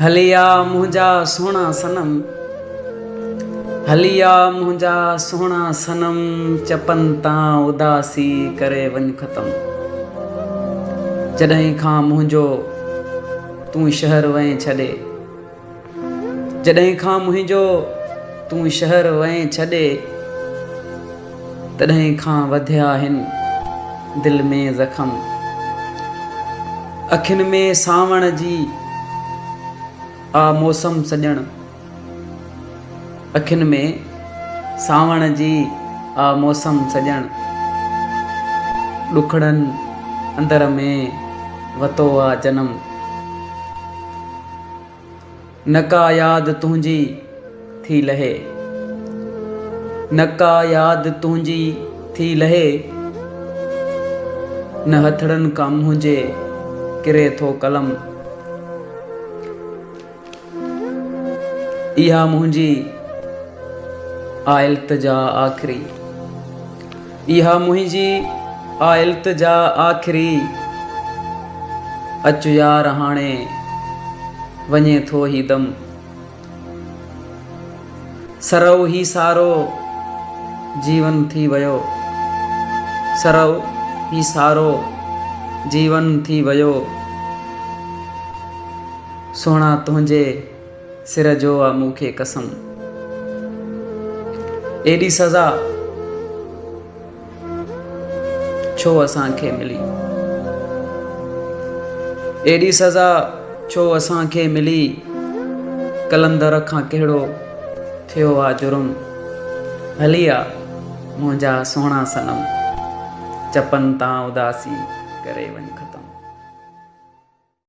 हलिया मुंहिंजा सोना सनम, हलिया मुंहिंजा सोना सनम, चपन तां उदासी करे वञ ख़तम। जॾहिं खां मुंहिंजो तूं शहर वएं छॾे, जॾहिं खां मुंहिंजो तूं शहर वएं छॾे, तॾहिं खां वधिया आहिनि दिलि में ज़ख़म। अखियुनि में सावण जी आ मौसम सॼण, अखियुनि में सावण जी आ मौसम सॼण। ॾुखड़नि अंदर में वतो आ जनम। न का यादि तुंहिंजी थी लहे, न का यादि तुंहिंजी थी लहे, न हथड़नि खां मुंहिंजे किरे थो कलम। इहा मुंहिंजी आ इल्तिजा आख़िरी, इहा मुंहिंजी आ इल्तिजा आख़िरी। अचु यार हाणे वञे थो ही दम। सरव ही सारो जीवन थी वियो, सरव ही सारो जीवन थी वियो। सोना तुंहिंजे सिर जो आ मूंखे कसम। एॾी सज़ा छो असांखे मिली, एॾी सज़ा छो असांखे मिली। कलंदर खां कहिड़ो थियो आ जुर्म। हलिया मुंहिंजा सोना सनम, चपन तां उदासी करे वञ ख़तम।